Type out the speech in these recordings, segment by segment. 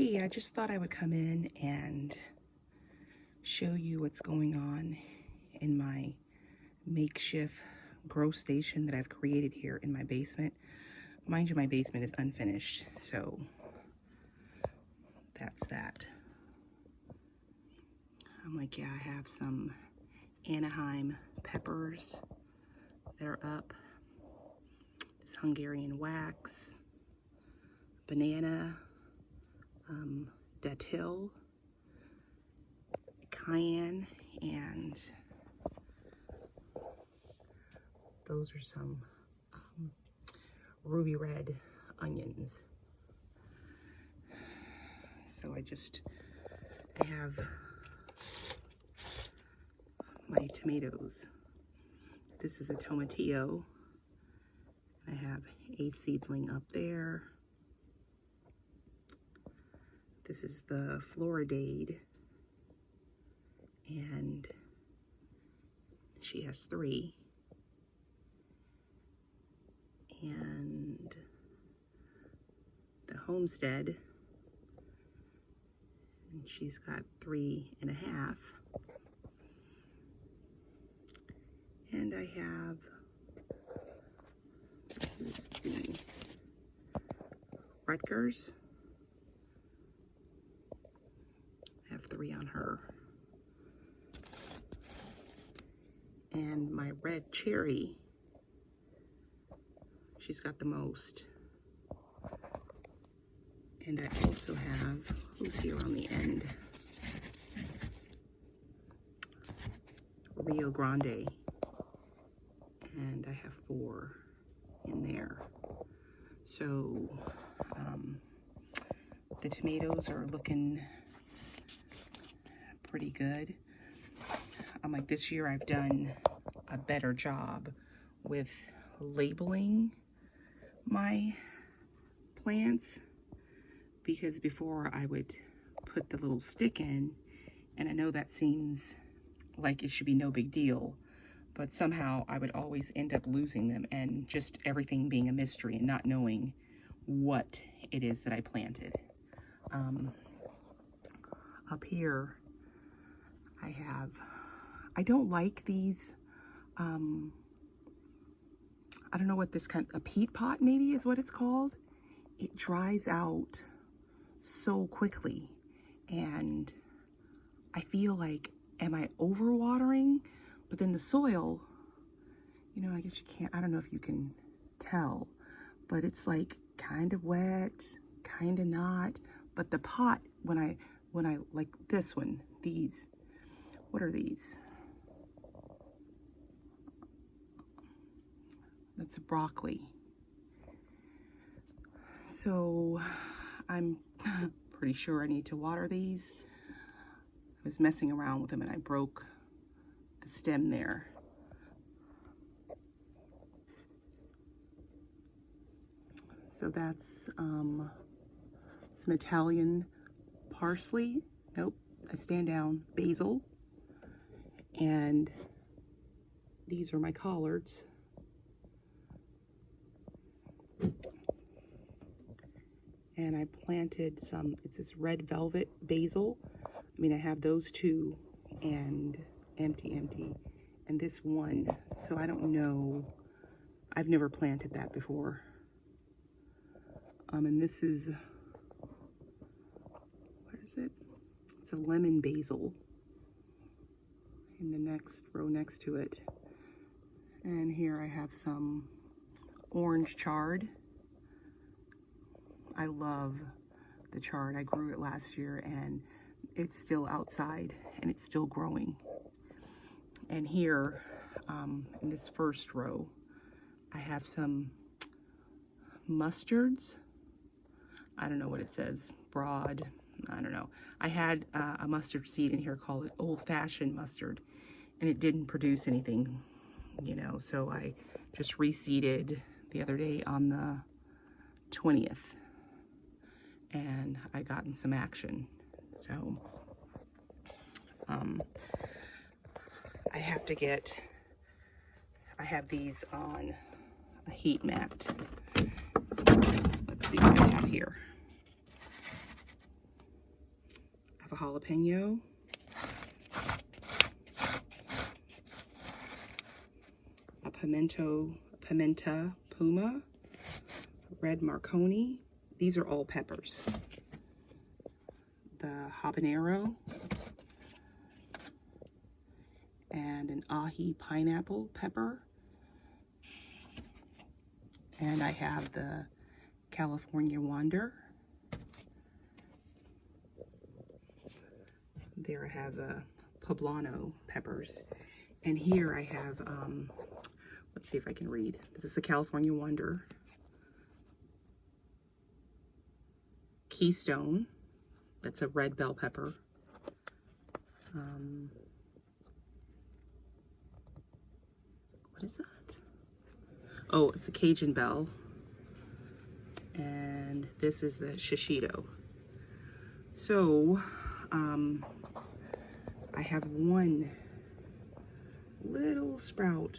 Hey, I just thought I would come in and show you what's going on in my makeshift grow station that I've created here in my basement. Mind you, my basement is unfinished, so that's that. I'm like, yeah, I have some Anaheim peppers. They're up. This Hungarian wax, banana, datil, cayenne, and those are some ruby red onions. So I have my tomatoes. This is a tomatillo. I have a seedling up there. This is the Floridade, and she has 3. And the Homestead, and she's got 3.5. And I have, this is the Rutgers. I have 3 on her. And my red cherry, she's got the most. And I also have, who's here on the end? Rio Grande. And I have 4 in there. So the tomatoes are looking pretty good. I'm like, this year I've done a better job with labeling my plants, because before I would put the little stick in, and I know that seems like it should be no big deal, but somehow I would always end up losing them and just everything being a mystery and not knowing what it is that I planted. Up here I don't like these, I don't know what this kind, a peat pot maybe is what it's called. It dries out so quickly, and I feel like, am I overwatering? But then the soil, you know, I guess you can't, I don't know if you can tell, but it's like kind of wet, kind of not. But the pot, when I like this one, these, what are these? That's broccoli. So I'm pretty sure I need to water these. I was messing around with them and I broke the stem there. So that's some Italian parsley. Nope, I stand down. Basil. And these are my collards. And I planted some, it's this red velvet basil. I mean, I have those 2 and empty. And this one, so I don't know, I've never planted that before. And this is, where is it? It's a lemon basil in the next row next to it. And here I have some orange chard. I love the chard. I grew it last year and it's still outside and it's still growing. And here, in this first row, I have some mustards. I don't know what it says, broad, I don't know. I had a mustard seed in here called old-fashioned mustard, and it didn't produce anything, you know, so I just reseeded the other day on the 20th, and I gotten some action. So I have these on a heat mat. Let's see what I have here. a jalapeno. A pimenta puma, red marconi. These are all peppers. The habanero, and an ají pineapple pepper. And I have the California Wander. There I have poblano peppers. And here I have, let's see if I can read. This is the California Wander. Keystone. That's a red bell pepper. What is that? Oh, it's a Cajun bell. And this is the shishito. So, I have one little sprout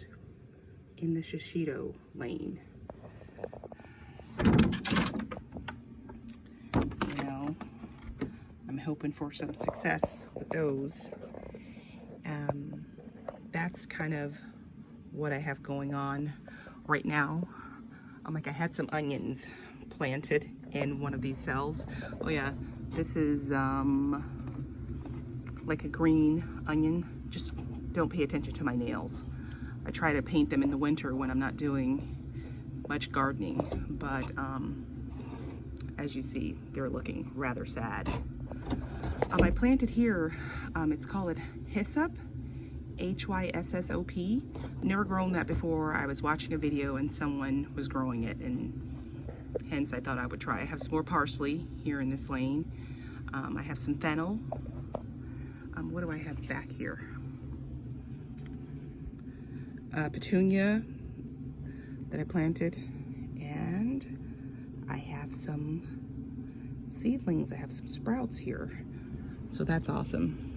in the shishito lane. So, you know, I'm hoping for some success with those. That's kind of what I have going on right now. I had some onions planted in one of these cells. Oh yeah, this is like a green onion. Just don't pay attention to my nails. I try to paint them in the winter when I'm not doing much gardening, but as you see, they're looking rather sad. I planted here, it's called hyssop, Hyssop. Never grown that before. I was watching a video and someone was growing it, and hence I thought I would try. I have some more parsley here in this lane. I have some fennel. What do I have back here? Petunia that I planted, and I have some seedlings. I have some sprouts here, so that's awesome.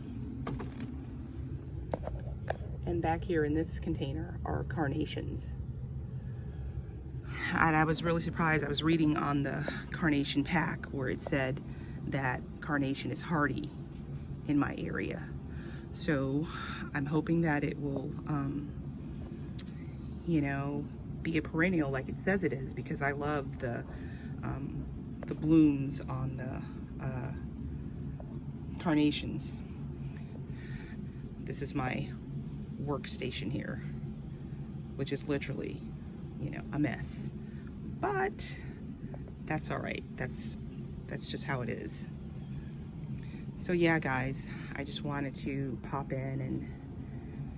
And back here in this container are carnations. And I was really surprised. I was reading on the carnation pack where it said that carnation is hardy in my area. So I'm hoping that it will, you know, be a perennial like it says it is, because I love the blooms on the carnations. This is my workstation here, which is literally, you know, a mess, but that's all right. That's just how it is. So yeah, guys, I just wanted to pop in and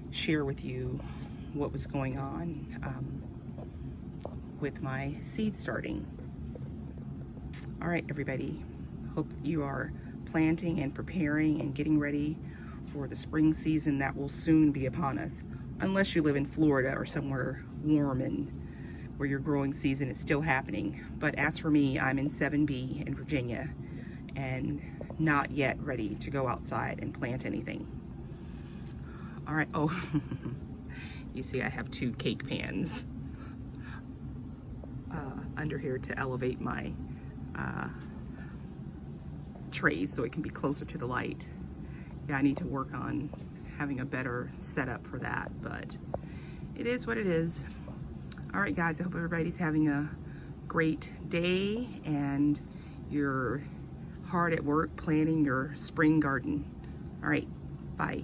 share with you what was going on with my seed starting. All right, everybody, hope you are planting and preparing and getting ready for the spring season that will soon be upon us, unless you live in Florida or somewhere warm and where your growing season is still happening. But as for me, I'm in 7B in Virginia and not yet ready to go outside and plant anything. All right, oh, you see I have 2 cake pans under here to elevate my trays so it can be closer to the light. Yeah, I need to work on having a better setup for that, but it is what it is. All right, guys, I hope everybody's having a great day and you're hard at work planting your spring garden. All right, bye.